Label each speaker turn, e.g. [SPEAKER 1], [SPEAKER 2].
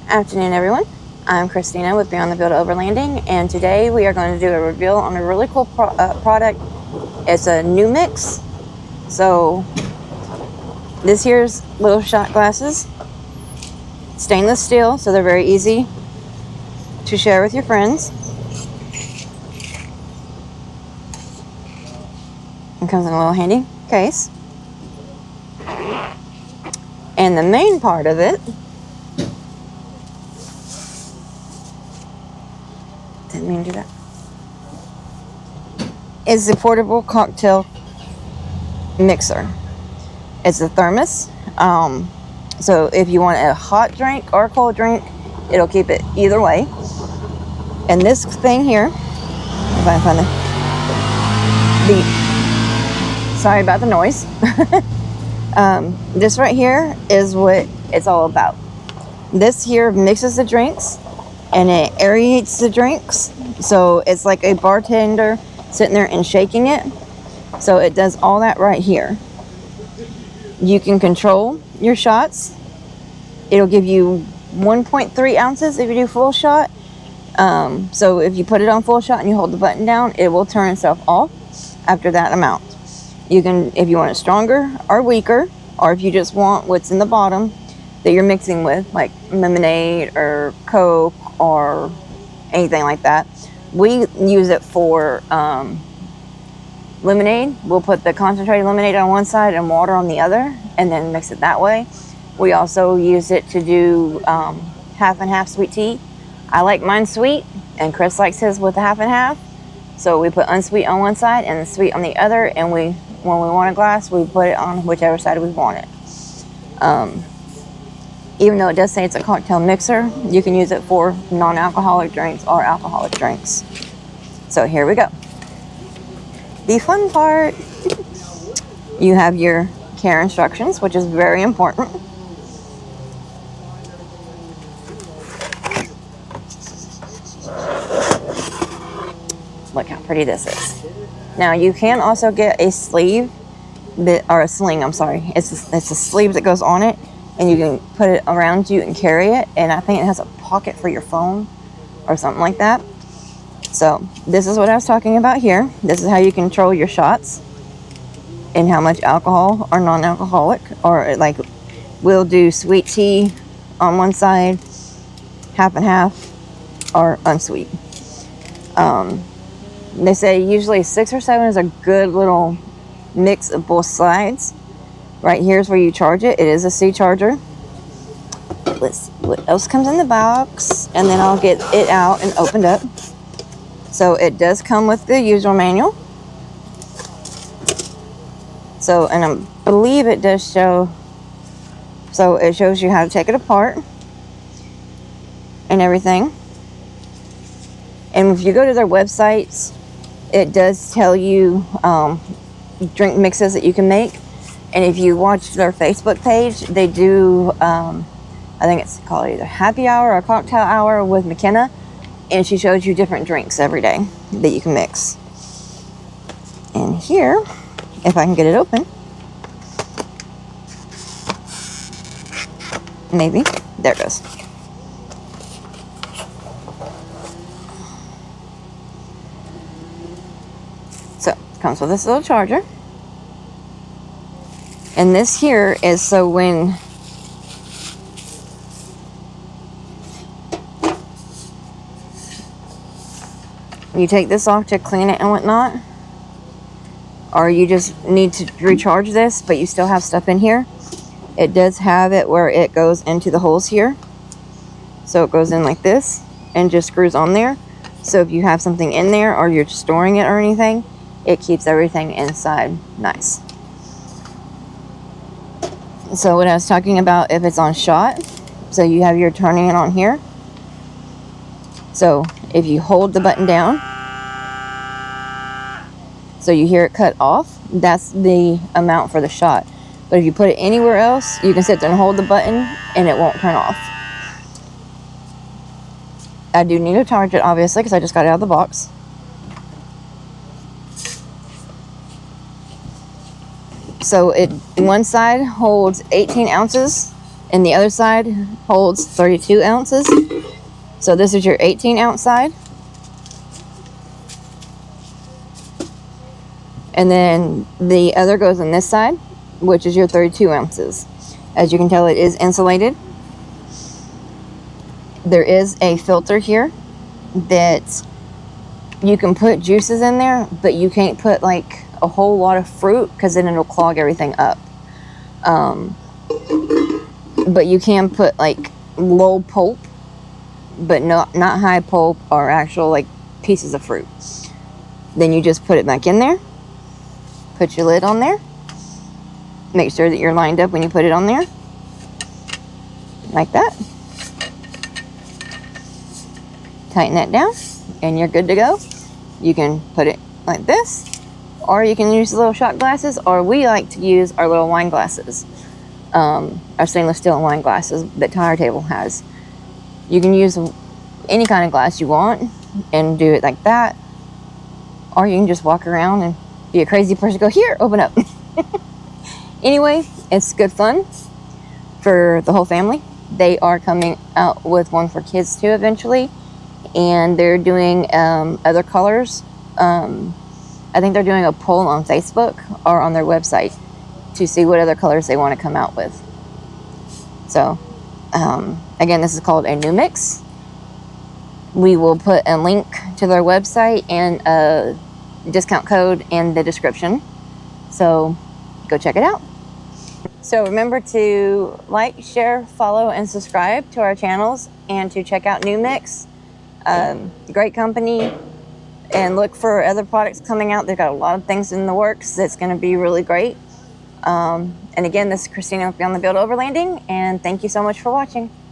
[SPEAKER 1] Afternoon, everyone. I'm Christina with Beyond the Build Overlanding, and today we are going to do a reveal on a really cool product. It's a new mix. So this here's little shot glasses, stainless steel, so they're very easy to share with your friends. It comes in a little handy case. And the main part of it, didn't mean to do that, is the portable cocktail mixer. It's a thermos. So if you want a hot drink or a cold drink, it'll keep it either way. And this thing here, if I can find sorry about the noise. This right here is what it's all about. This here mixes the drinks and it aerates the drinks. So it's like a bartender sitting there and shaking it. So it does all that right here. You can control your shots. It'll give you 1.3 ounces if you do full shot. So if you put it on full shot and you hold the button down, it will turn itself off after that amount. You can, if you want it stronger or weaker, or if you just want what's in the bottom that you're mixing with, like lemonade or Coke or anything like that. We use it for lemonade. We'll put the concentrated lemonade on one side and water on the other, and then mix it that way. We also use it to do half and half sweet tea. I like mine sweet, and Chris likes his with the half and half. So we put unsweet on one side and sweet on the other, and when we want a glass, we put it on whichever side we want it. Even though it does say it's a cocktail mixer, you can use it for non-alcoholic drinks or alcoholic drinks. So here we go. The fun part. You have your care instructions, which is very important. Look how pretty this is. Now you can also get a sleeve or a sling, I'm sorry. It's a sleeve that goes on it, and you can put it around you and carry it. And I think it has a pocket for your phone or something like that. So this is what I was talking about here. This is how you control your shots and how much alcohol or non-alcoholic, or like we'll do sweet tea on one side, half and half, or unsweet. They say usually 6 or 7 is a good little mix of both sides. Right here is where you charge it. It is a C charger. Let's see what else comes in the box, and then I'll get it out and opened up. So it does come with the user manual. So, and I believe it does show, so it shows you how to take it apart and everything. And if you go to their websites, it does tell you drink mixes that you can make. And if you watch their Facebook page, they do, I think it's called either happy hour or cocktail hour with McKenna. And she shows you different drinks every day that you can mix. And here, if I can get it open, maybe, there it goes. So, it comes with this little charger. And this here is so when you take this off to clean it and whatnot, or you just need to recharge this, but you still have stuff in here, it does have it where it goes into the holes here. So it goes in like this and just screws on there. So if you have something in there or you're storing it or anything, it keeps everything inside nice. So what I was talking about, if it's on shot, so you have your turning it on here. So if you hold the button down, so you hear it cut off, that's the amount for the shot. But if you put it anywhere else, you can sit there and hold the button and it won't turn off. I do need to charge it, obviously, because I just got it out of the box. So it, one side holds 18 ounces And the other side holds 32 ounces. So this is your 18-ounce side. And then the other goes on this side, which is your 32 ounces. As you can tell, it is insulated. There is a filter here that you can put juices in there, but you can't put like a whole lot of fruit because then it'll clog everything up. But you can put like low pulp, but not high pulp or actual like pieces of fruit. Then you just put it back in there, put your lid on there, make sure that you're lined up when you put it on there, like that. Tighten that down and you're good to go. You can put it like this, or you can use the little shot glasses, or we like to use our little wine glasses, our stainless steel wine glasses that Tire Table has. You can use any kind of glass you want and do it like that, or you can just walk around and be a crazy person, go, here, open up. Anyway, it's good fun for the whole family. They are coming out with one for kids too eventually, and they're doing other colors. I think they're doing a poll on Facebook or on their website to see what other colors they want to come out with. So again, this is called a New Mix. We will put a link to their website and a discount code in the description, so go check it out. So remember to like, share, follow, and subscribe to our channels, and to check out New Mix. Great company, and look for other products coming out. They've got a lot of things in the works that's going to be really great. And again, this is Christina with Beyond the Build Overlanding, and thank you so much for watching.